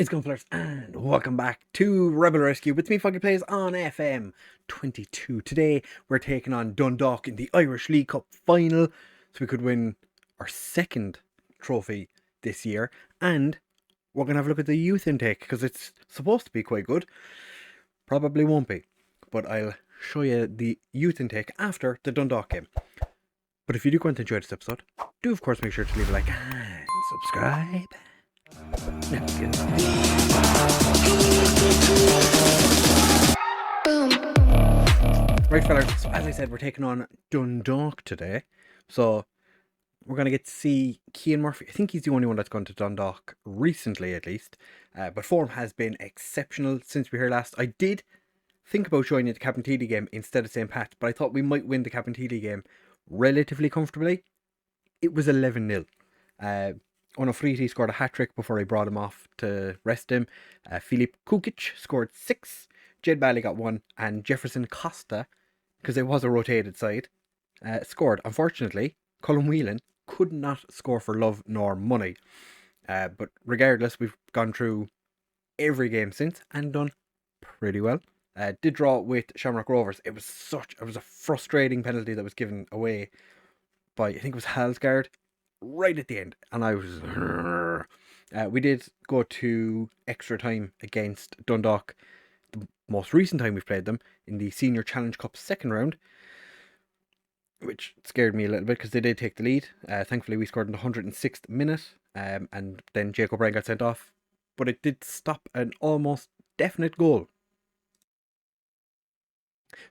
It's Gunflowers, and welcome back to Rebel Rescue with me, FoggyPlays on FM22. Today, we're taking on Dundalk in the Irish League Cup final, so we could win our second trophy this year. And we're going to have a look at the youth intake, because it's supposed to be quite good. Probably won't be, but I'll show you the youth intake after the Dundalk game. But if you do want to enjoy this episode, do of course make sure to leave a like and subscribe. Right, fellas, so as I said, we're taking on Dundalk today. So we're going to get to see Cian Murphy. I think he's the only one that's gone to Dundalk recently, at least. But form has been exceptional since we were here last. I did think about joining the Captain game instead of St. Pat, but I thought we might win the Captain game relatively comfortably. It was 11-0. Onofriti scored a hat-trick before I brought him off to rest him. Filip Kukic scored 6. Jed Bally got 1. And Jefferson Costa, because it was a rotated side, scored. Unfortunately, Colin Whelan could not score for love nor money. But regardless, we've gone through every game since and done pretty well. Did draw with Shamrock Rovers. It was a frustrating penalty that was given away by, I think it was Halsgard, right at the end, and I was we did go to extra time against Dundalk, the most recent time we've played them, in the Senior Challenge Cup second round, which scared me a little bit because they did take the lead. Thankfully we scored in the 106th minute, and then Jake O'Brien got sent off, but it did stop an almost definite goal.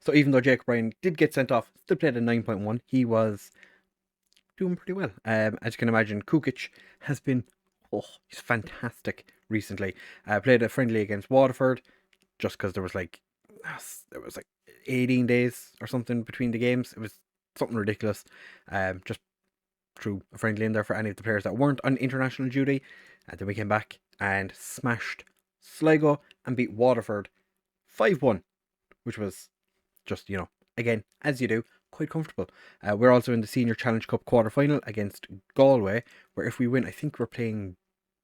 So even though Jake O'Brien did get sent off, still played a 9.1, he was doing pretty well. As you can imagine, Kukic has been, he's fantastic recently. Played a friendly against Waterford, just because there was like 18 days or something between the games. It was something ridiculous. Just threw a friendly in there for any of the players that weren't on international duty. And then we came back and smashed Sligo and beat Waterford 5-1, which was just, again, as you do, quite comfortable. We're also in the Senior Challenge Cup quarter-final against Galway, where if we win, I think we're playing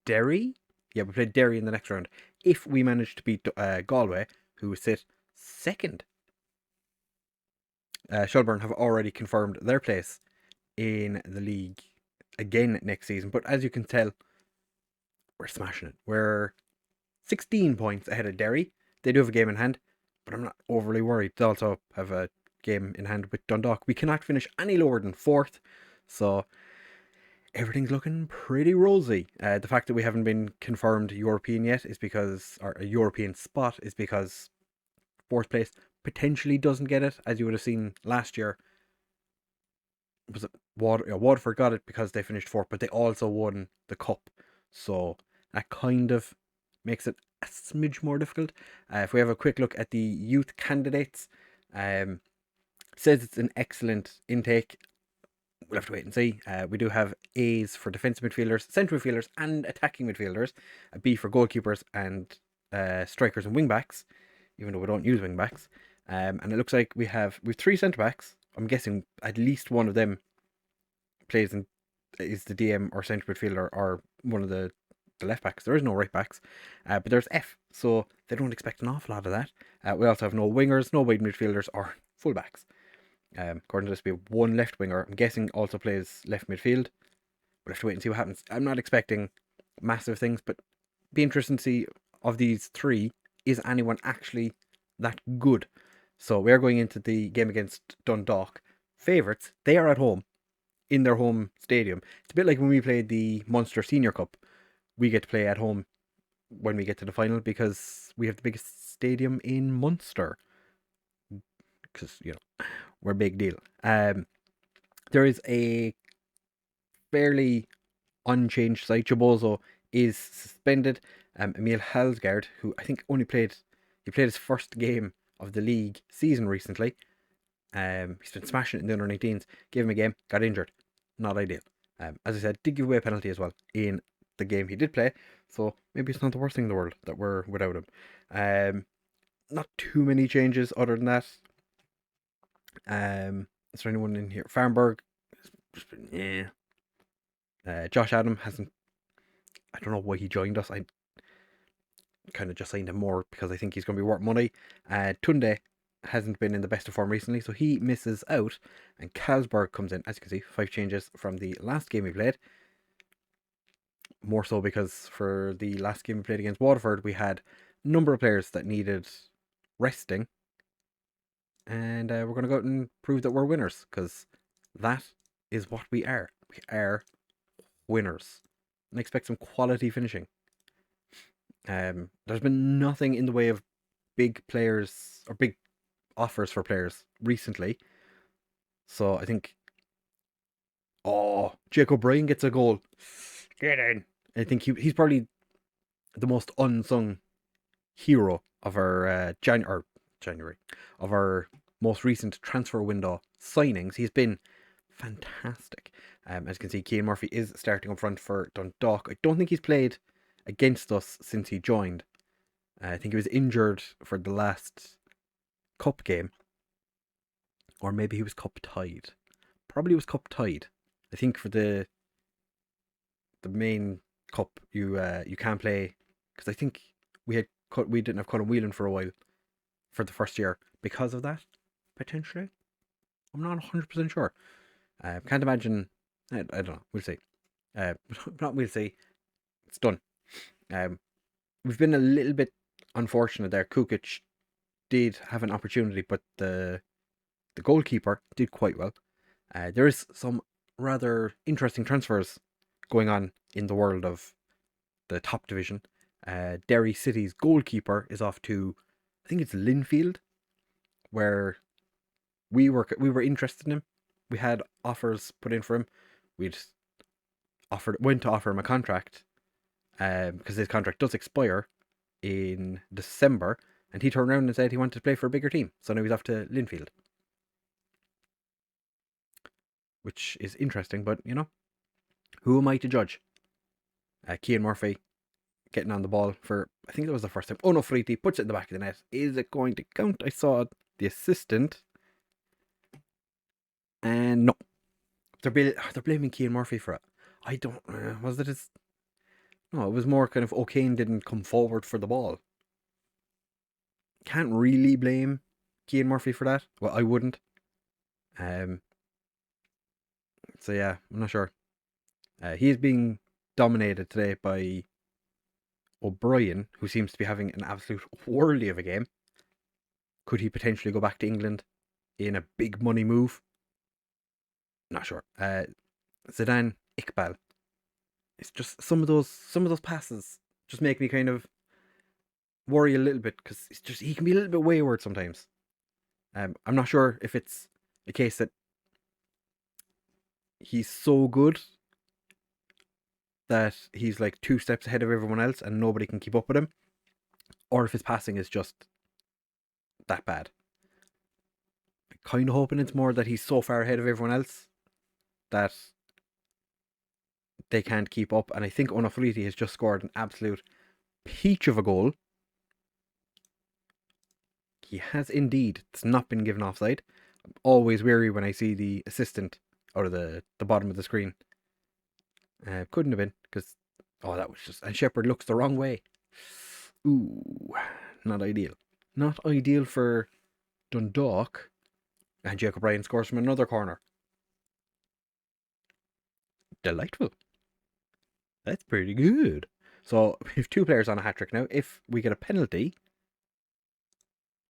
Derry. Yeah, we played Derry in the next round. If we manage to beat Galway, who sit second, Shelbourne have already confirmed their place in the league again next season. But as you can tell, we're smashing it. We're 16 points ahead of Derry. They do have a game in hand, but I'm not overly worried. They also have a game in hand with Dundalk. We cannot finish any lower than 4th, so everything's looking pretty rosy. The fact that we haven't been confirmed European yet is because, or a European spot, is because 4th place potentially doesn't get it. As you would have seen last year, was it Waterford got it because they finished 4th, but they also won the cup, so that kind of makes it a smidge more difficult. If we have a quick look at the youth candidates, says it's an excellent intake. We'll have to wait and see. We do have A's for defensive midfielders, central midfielders, and attacking midfielders. A B for goalkeepers and strikers and wingbacks, even though we don't use wingbacks. And it looks like we have 3 centre backs. I'm guessing at least one of them plays and is the DM or central midfielder or one of the left backs. There is no right backs, but there's F, so they don't expect an awful lot of that. We also have no wingers, no wide midfielders or fullbacks. According to this, we have 1 left winger. I'm guessing also plays left midfield. We'll have to wait and see what happens. I'm not expecting massive things, but be interesting to see of these 3, is anyone actually that good? So we are going into the game against Dundalk. Favourites, they are at home, in their home stadium. It's a bit like when we played the Munster Senior Cup. We get to play at home when we get to the final because we have the biggest stadium in Munster. Because, we're a big deal. There is a fairly unchanged side. Chabozo is suspended. Emil Halsgard, who I think only played his first game of the league season recently. He's been smashing it in the under 19s. Gave him a game, got injured. Not ideal. As I said, did give away a penalty as well in the game he did play. So maybe it's not the worst thing in the world that we're without him. Not too many changes other than that. Is there anyone in here? Farnberg, yeah. Josh Adam hasn't. I don't know why he joined us. kind of just signed him more because I think he's going to be worth money. Tunde hasn't been in the best of form recently, so he misses out. And Carlsberg comes in, as you can see, 5 changes from the last game we played. More so because for the last game we played against Waterford, we had a number of players that needed resting. And we're going to go out and prove that we're winners, because that is what we are. We are winners. And expect some quality finishing. There's been nothing in the way of big players or big offers for players recently. So I think, Jacob Bryan gets a goal. Get in. I think he's probably the most unsung hero of our January, of our most recent transfer window signings. He's been fantastic. As you can see, Cian Murphy is starting up front for Dundalk. I don't think he's played against us since he joined. I think he was injured for the last cup game, or maybe he was cup tied. Probably was cup tied. I think for the main cup you can't play, because I think we didn't have Colin Whelan for a while for the first year because of that, potentially. I'm not 100% sure. Can't imagine. I don't know. We'll see. We'll see. It's done. We've been a little bit unfortunate there. Kukic did have an opportunity, but the goalkeeper did quite well. There is some rather interesting transfers going on in the world of the top division. Derry City's goalkeeper is off to, I think it's Linfield, where we were interested in him. We had offers put in for him. Went to offer him a contract, because his contract does expire in December, and he turned around and said he wanted to play for a bigger team. So now he's off to Linfield, which is interesting. But who am I to judge? Cian Murphy getting on the ball for, I think that was the first time. Oh no, Friti puts it in the back of the net. Is it going to count? I saw the assistant, and no, they're blaming Cian Murphy for it. I don't. Was it his? No, it was more kind of O'Kane didn't come forward for the ball. Can't really blame Cian Murphy for that. Well, I wouldn't. So yeah, I'm not sure. He is being dominated today by O'Brien, who seems to be having an absolute whirly of a game. Could he potentially go back to England in a big money move? Not sure. Zidane Iqbal. It's just some of those passes just make me kind of worry a little bit, because he can be a little bit wayward sometimes. I'm not sure if it's a case that he's so good that he's like 2 steps ahead of everyone else and nobody can keep up with him, or if his passing is just that bad. I'm kind of hoping it's more that he's so far ahead of everyone else that they can't keep up. And I think Onofriti has just scored an absolute peach of a goal. He has indeed. It's not been given offside. I'm always wary when I see the assistant out of the bottom of the screen. Couldn't have been, because that was just, and Shepherd looks the wrong way. Ooh, not ideal. Not ideal for Dundalk. And Jacob Bryan scores from another corner. Delightful. That's pretty good. So we have 2 players on a hat trick now. If we get a penalty,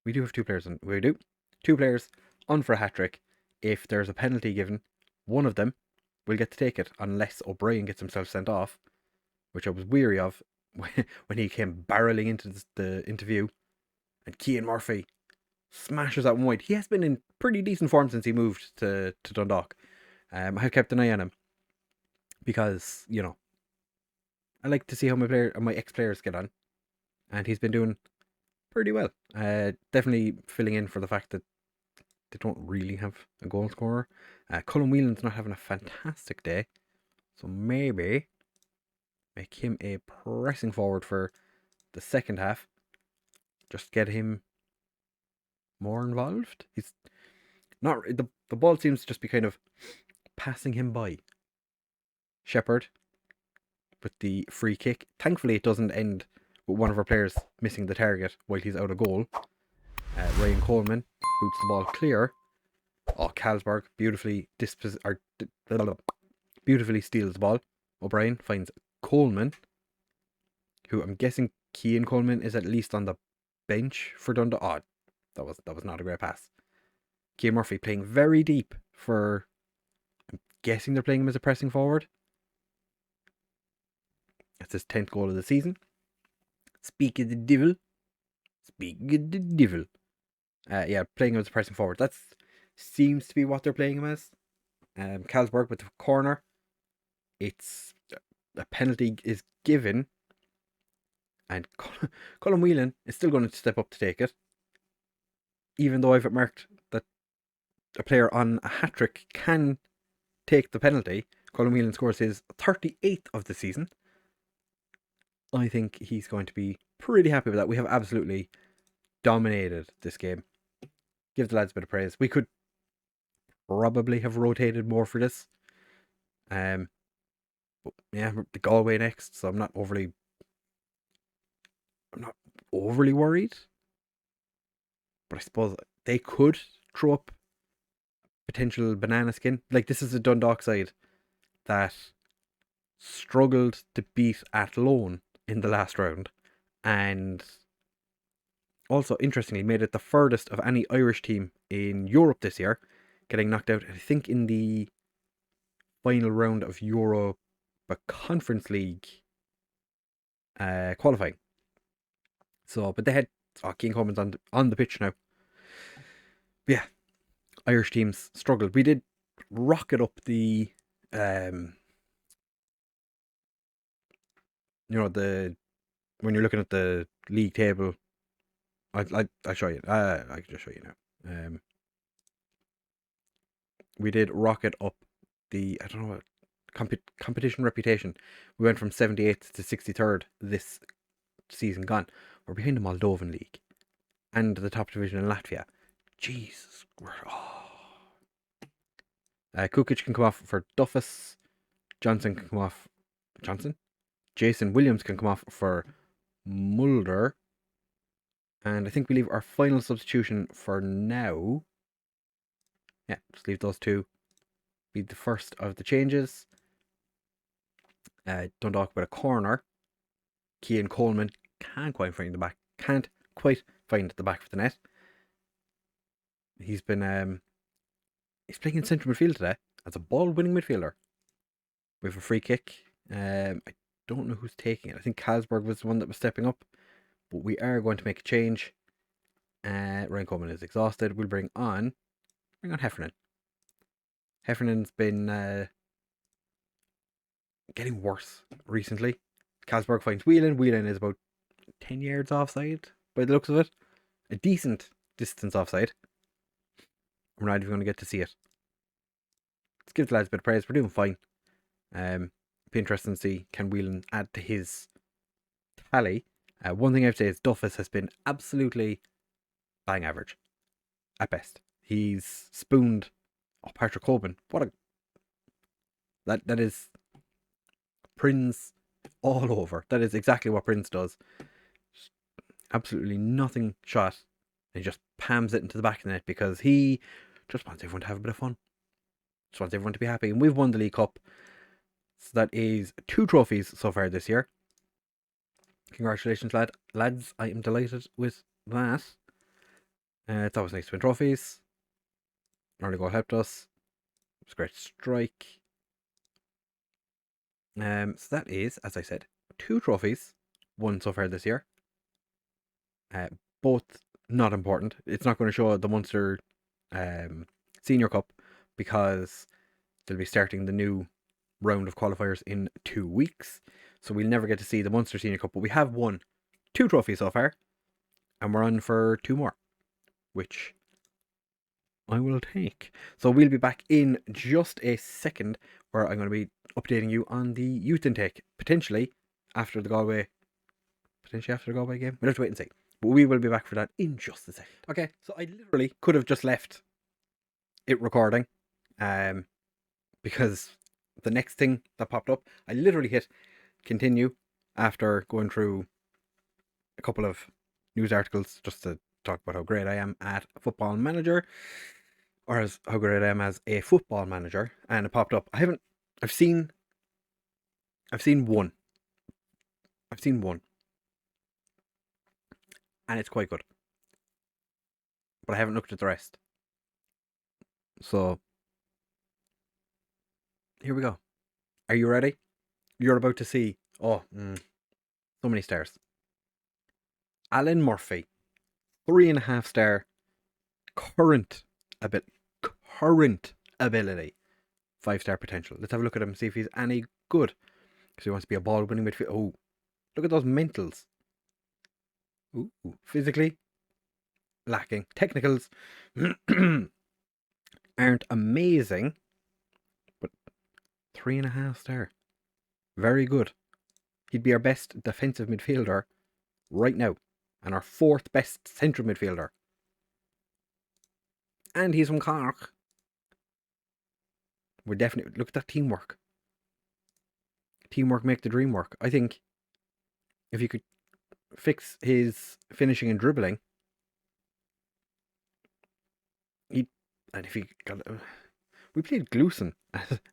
we do have 2 players on. We do 2 players on for a hat trick. If there's a penalty given, one of them will get to take it, unless O'Brien gets himself sent off, which I was weary of when he came barreling into the interview. And Cian Murphy smashes that one wide. He has been in pretty decent form since he moved to Dundalk. I have kept an eye on him because I like to see how my ex-players get on, and he's been doing pretty well. Definitely filling in for the fact that they don't really have a goal scorer. Colin Whelan's not having a fantastic day, so maybe make him a pressing forward for the second half. Just get him more involved. He's not, the ball seems to just be kind of passing him by. Shepherd with the free kick. Thankfully, it doesn't end with one of our players missing the target while he's out of goal. Ryan Coleman boots the ball clear. Oh, Carlsberg beautifully beautifully steals the ball. O'Brien finds Coleman, who I'm guessing Cian Coleman is at least on the bench for Dundalk. Oh, that was not a great pass. Cian Murphy playing very deep for. I'm guessing they're playing him as a pressing forward. That's his 10th goal of the season. Speak of the devil. Speak of the devil. Yeah, playing him as a pressing forward. That seems to be what they're playing him as. Carlsberg with the corner. It's a penalty is given, and Colin Whelan is still going to step up to take it. Even though I've marked that a player on a hat trick can take the penalty, Colin Whelan scores his 38th of the season. I think he's going to be pretty happy with that. We have absolutely dominated this game. Give the lads a bit of praise. We could probably have rotated more for this. But yeah, the Galway next, so I'm not overly worried. But I suppose they could throw up potential banana skin. Like, this is a Dundalk side that struggled to beat Athlone in the last round, and also, interestingly, made it the furthest of any Irish team in Europe this year, getting knocked out, I think, in the final round of Europa Conference League qualifying. So, but they had Cian Coleman's on the pitch now. But yeah, Irish teams struggled. We did rocket up the when you're looking at the league table. I'll show you. I can just show you now. We did rocket up the, I don't know what, competition reputation. We went from 78th to 63rd this season gone. We're behind the Moldovan league and the top division in Latvia. Jesus. Kukic can come off for Duffus. Johnson can come off. Jason Williams can come off for Mulder. And I think we leave our final substitution for now. Yeah, just leave those two. Be the first of the changes. Dundalk with a corner. Cian Coleman can't quite find the back of the net. He's been he's playing in central midfield today as a ball-winning midfielder. We have a free kick. I don't know who's taking it. I think Carlsberg was the one that was stepping up. But we are going to make a change. Ryan Coleman is exhausted. We'll bring on Heffernan. Heffernan's been getting worse recently. Carlsberg finds Whelan. Whelan is about 10 yards offside by the looks of it. A decent distance offside. We're not even going to get to see it. Let's give the lads a bit of praise. We're doing fine. Be interesting to see, can Whelan add to his tally. One thing I would say is Duffus has been absolutely bang average at best. He's spooned Patrick Coben. That is Prince all over. That is exactly what Prince does. Just absolutely nothing shot. And he just pams it into the back of the net because he just wants everyone to have a bit of fun. Just wants everyone to be happy. And we've won the League Cup. So that is 2 trophies so far this year. Congratulations, lads. I am delighted with that. It's always nice to win trophies. Early goal helped us. It was a great strike. So that is, as I said, 2 trophies won so far this year. Both not important. It's not going to show the Munster Senior Cup because they'll be starting the new round of qualifiers in 2 weeks. So we'll never get to see the Munster Senior Cup, but we have won 2 trophies so far, and we're on for 2 more, which I will take. So we'll be back in just a second, where I'm going to be updating you on the youth intake, potentially after the Galway game. We'll have to wait and see. But we will be back for that in just a second. Okay, so I literally could have just left it recording, because the next thing that popped up, I literally hit continue after going through couple of news articles just to talk about how great I am at Football Manager, or as how great I am as a football manager, and it popped up. I've seen one. I've seen one. And it's quite good. But I haven't looked at the rest. So here we go. Are you ready? You're about to see so many stars. Alan Murphy, 3.5 star current ability, 5-star potential. Let's have a look at him, see if he's any good. Because he wants to be a ball winning midfield. Oh, look at those mentals. Ooh, physically lacking. Technicals aren't amazing, but 3.5 star. Very good. He'd be our best defensive midfielder right now, and our 4th best central midfielder. And he's from Cork. We're definitely, look at that teamwork. Teamwork make the dream work. I think if you could fix his finishing and dribbling, and if he got, we played Glueson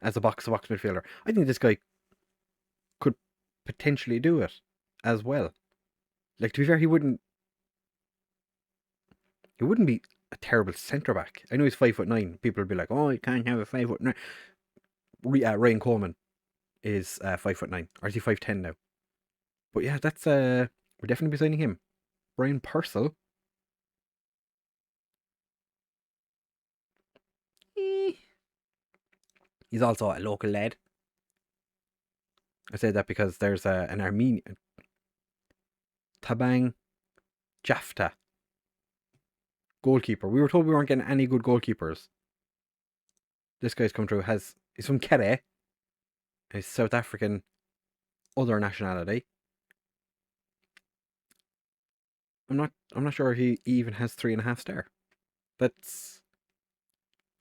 as a box-to-box midfielder. I think this guy could potentially do it as well. Like, to be fair, he wouldn't be a terrible centre back. I know he's 5'9". People would be like, "Oh, you can't have a 5'9". Ryan Coleman is 5'9", or is he 5'10" now? But yeah, that's we're definitely be signing him. Brian Purcell. He's also a local lad. I say that because there's an Armenian, Tabang Jafta, goalkeeper. We were told we weren't getting any good goalkeepers. This guy's come through. He's from Kere. He's South African, other nationality. I'm not sure he even has 3.5 star.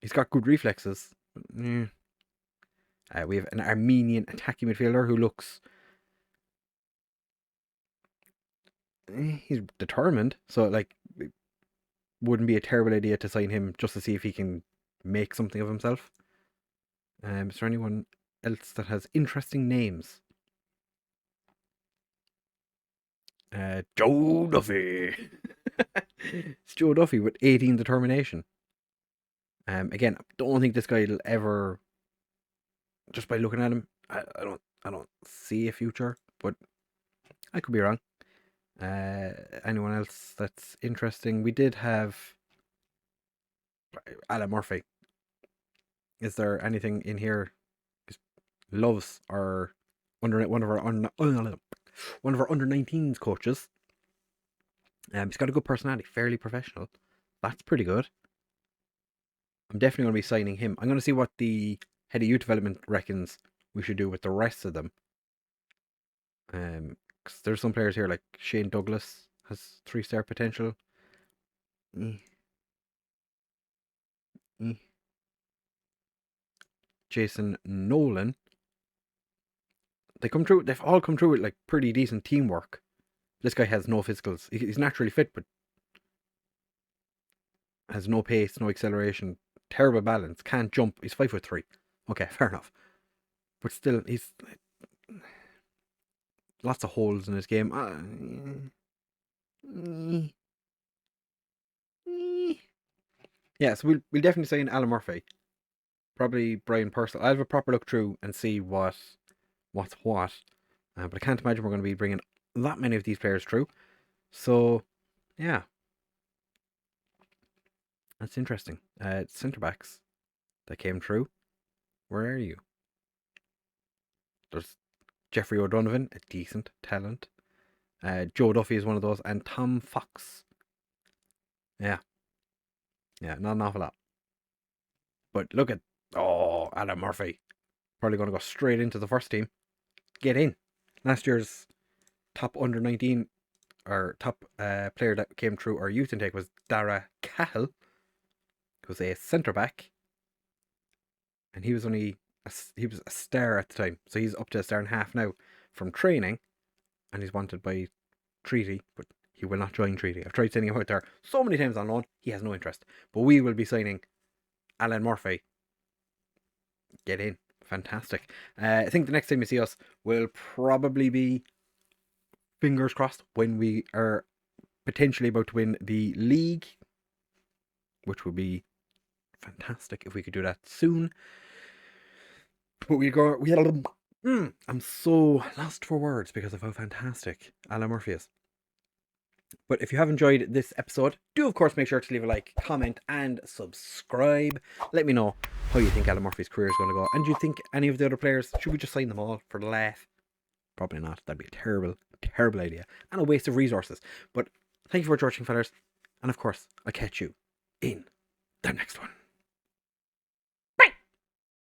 He's got good reflexes. We have an Armenian attacking midfielder who looks, he's determined. So like, it wouldn't be a terrible idea to sign him just to see if he can make something of himself. Is there anyone else that has interesting names? Joe Duffy. It's Joe Duffy with 18 determination. Again, I don't think this guy will ever. Just by looking at him, I don't see a future, but I could be wrong. Anyone else that's interesting? We did have Alan Murphy. Is there anything in here? Loves our one of our under 19s coaches. He's got a good personality, fairly professional. That's pretty good. I'm definitely going to be signing him. I'm going to see what the head of youth development reckons we should do with the rest of them. Because there's some players here like Shane Douglas has 3-star potential. Jason Nolan. They've all come through with like pretty decent teamwork. This guy has no physicals. He's naturally fit, but has no pace, no acceleration, terrible balance, can't jump. He's 5'3". Okay, fair enough. But still, he's lots of holes in his game. Yeah, so we'll definitely sign Alan Murphy. Probably Brian Purcell. I'll have a proper look through and see what's what. But I can't imagine we're going to be bringing that many of these players through. So, yeah. That's interesting. Centre backs that came through. Where are you? There's Jeffrey O'Donovan, a decent talent. Joe Duffy is one of those, and Tom Fox. Yeah, not an awful lot. But look at Alan Murphy, probably going to go straight into the first team. Get in. Last year's top under 19 or top player that came through our youth intake was Dara Cahill, who was a centre back, and he was only a star at the time, so he's up to a star and a half now from training, and he's wanted by treaty. But He will not join treaty. I've tried sending him out there so many times on loan. He has no interest. But we will be signing Alan Murphy. Get in. Fantastic. I think the next time you see us will probably be, fingers crossed, when we are potentially about to win the league, which would be fantastic if we could do that soon. But I'm so lost for words because of how fantastic Alan Murphy is. But if you have enjoyed this episode, do of course make sure to leave a like, comment, and subscribe. Let me know how you think Alan Murphy's career is going to go. And do you think any of the other players, should we just sign them all for the laugh? Probably not. That'd be a terrible, terrible idea. And a waste of resources. But thank you for watching, fellas. And of course, I'll catch you in the next one.